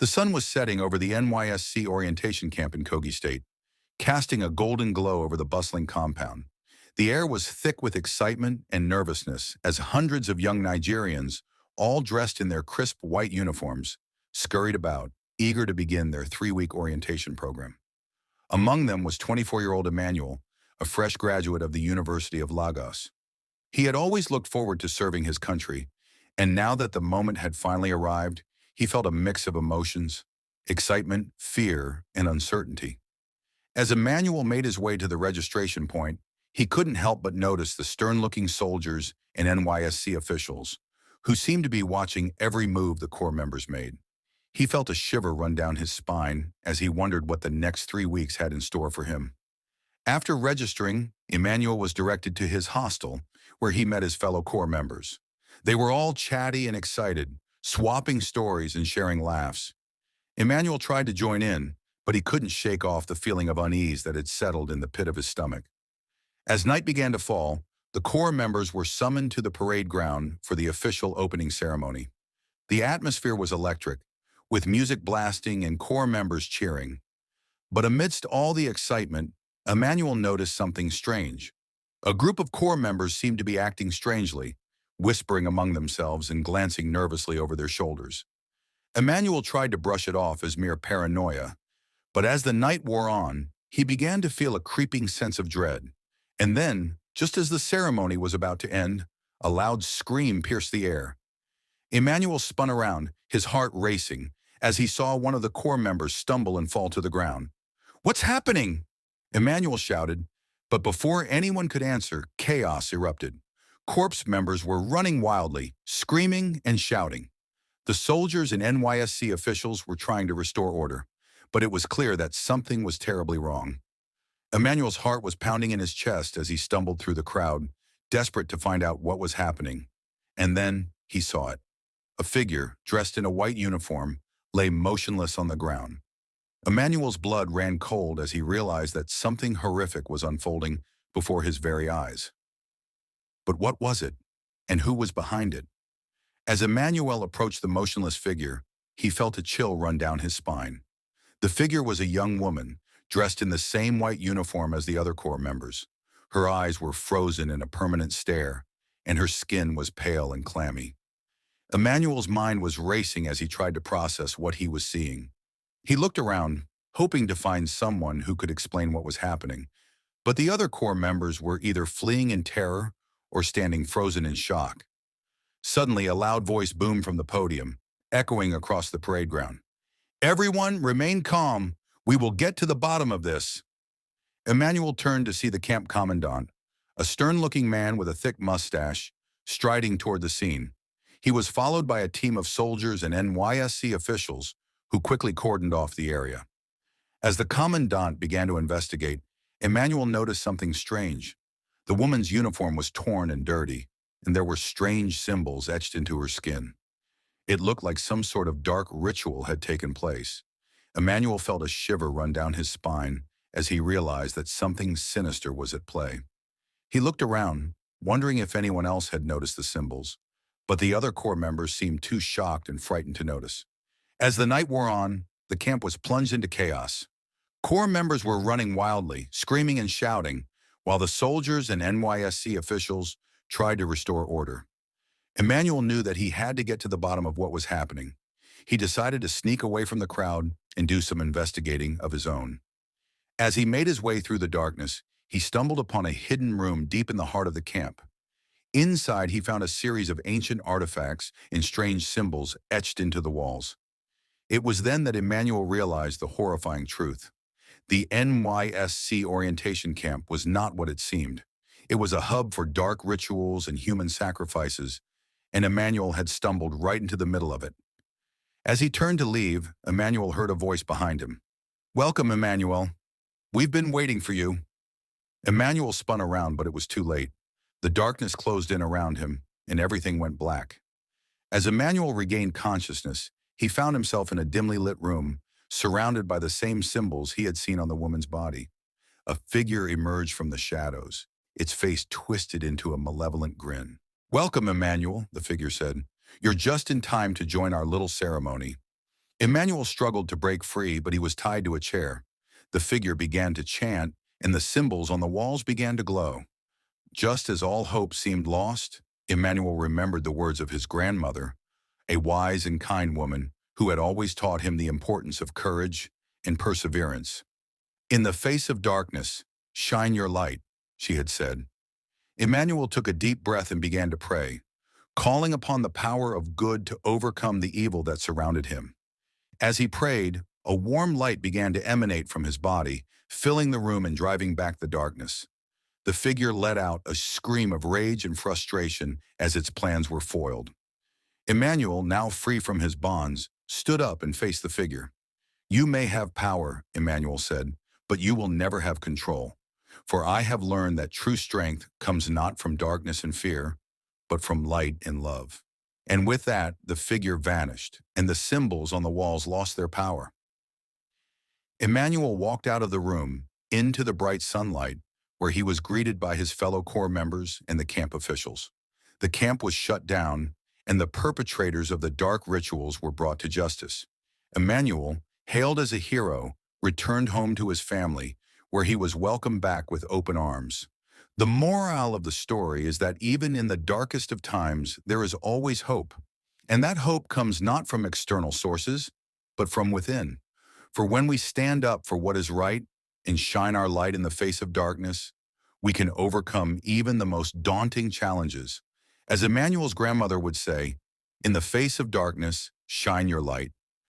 The sun was setting over the NYSC orientation camp in Kogi State, casting a golden glow over the bustling compound. The air was thick with excitement and nervousness as hundreds of young Nigerians, all dressed in their crisp white uniforms, scurried about, eager to begin their 3-week orientation program. Among them was 24-year-old Emmanuel, a fresh graduate of the University of Lagos. He had always looked forward to serving his country, and now that the moment had finally arrived, he felt a mix of emotions: excitement, fear, and uncertainty. As Emmanuel made his way to the registration point, he couldn't help but notice the stern-looking soldiers and NYSC officials, who seemed to be watching every move the Corps members made. He felt a shiver run down his spine as he wondered what the next 3 weeks had in store for him. After registering, Emmanuel was directed to his hostel, where he met his fellow Corps members. They were all chatty and excited, swapping stories and sharing laughs. Emmanuel tried to join in, but he couldn't shake off the feeling of unease that had settled in the pit of his stomach. As night began to fall, the Corps members were summoned to the parade ground for the official opening ceremony. The atmosphere was electric, with music blasting and Corps members cheering. But amidst all the excitement, Emmanuel noticed something strange. A group of Corps members seemed to be acting strangely, whispering among themselves and glancing nervously over their shoulders. Emmanuel tried to brush it off as mere paranoia, but as the night wore on, he began to feel a creeping sense of dread. And then, just as the ceremony was about to end, a loud scream pierced the air. Emmanuel spun around, his heart racing, as he saw one of the Corps members stumble and fall to the ground. "What's happening?" Emmanuel shouted, but before anyone could answer, chaos erupted. Corps members were running wildly, screaming and shouting. The soldiers and NYSC officials were trying to restore order, but it was clear that something was terribly wrong. Emmanuel's heart was pounding in his chest as he stumbled through the crowd, desperate to find out what was happening. And then he saw it. A figure, dressed in a white uniform, lay motionless on the ground. Emmanuel's blood ran cold as he realized that something horrific was unfolding before his very eyes. But what was it, and who was behind it? As Emmanuel approached the motionless figure, he felt a chill run down his spine. The figure was a young woman, dressed in the same white uniform as the other Corps members. Her eyes were frozen in a permanent stare, and her skin was pale and clammy. Emmanuel's mind was racing as he tried to process what he was seeing. He looked around, hoping to find someone who could explain what was happening, but the other Corps members were either fleeing in terror or standing frozen in shock. Suddenly, a loud voice boomed from the podium, echoing across the parade ground. "Everyone, remain calm. We will get to the bottom of this." Emmanuel turned to see the camp commandant, a stern-looking man with a thick mustache, striding toward the scene. He was followed by a team of soldiers and NYSC officials who quickly cordoned off the area. As the commandant began to investigate, Emmanuel noticed something strange. The woman's uniform was torn and dirty, and there were strange symbols etched into her skin. It looked like some sort of dark ritual had taken place. Emmanuel felt a shiver run down his spine as he realized that something sinister was at play. He looked around, wondering if anyone else had noticed the symbols, but the other Corps members seemed too shocked and frightened to notice. As the night wore on, the camp was plunged into chaos. Corps members were running wildly, screaming and shouting, while the soldiers and NYSC officials tried to restore order. Emmanuel knew that he had to get to the bottom of what was happening. He decided to sneak away from the crowd and do some investigating of his own. As he made his way through the darkness, he stumbled upon a hidden room deep in the heart of the camp. Inside, he found a series of ancient artifacts and strange symbols etched into the walls. It was then that Emmanuel realized the horrifying truth. The NYSC orientation camp was not what it seemed. It was a hub for dark rituals and human sacrifices, and Emmanuel had stumbled right into the middle of it. As he turned to leave, Emmanuel heard a voice behind him. "Welcome, Emmanuel. We've been waiting for you." Emmanuel spun around, but it was too late. The darkness closed in around him, and everything went black. As Emmanuel regained consciousness, he found himself in a dimly lit room, surrounded by the same symbols he had seen on the woman's body. A figure emerged from the shadows, its face twisted into a malevolent grin. "Welcome, Emmanuel," the figure said. "You're just in time to join our little ceremony. Emmanuel struggled to break free, but he was tied to a chair. The figure began to chant, and the symbols on the walls began to glow. Just as all hope seemed lost, Emmanuel remembered the words of his grandmother, a wise and kind woman who had always taught him the importance of courage and perseverance. "In the face of darkness, shine your light," she had said. Emmanuel took a deep breath and began to pray, calling upon the power of good to overcome the evil that surrounded him. As he prayed, a warm light began to emanate from his body, filling the room and driving back the darkness. The figure let out a scream of rage and frustration as its plans were foiled. Emmanuel, now free from his bonds, stood up and faced the figure. "You may have power," Emmanuel said, "but you will never have control. For I have learned that true strength comes not from darkness and fear, but from light and love." And with that, the figure vanished, and the symbols on the walls lost their power. Emmanuel walked out of the room, into the bright sunlight, where he was greeted by his fellow Corps members and the camp officials. The camp was shut down, and the perpetrators of the dark rituals were brought to justice. Emmanuel, hailed as a hero, returned home to his family, where he was welcomed back with open arms. The moral of the story is that even in the darkest of times, there is always hope. And that hope comes not from external sources, but from within. For when we stand up for what is right and shine our light in the face of darkness, we can overcome even the most daunting challenges. As Emmanuel's grandmother would say, "In the face of darkness, shine your light."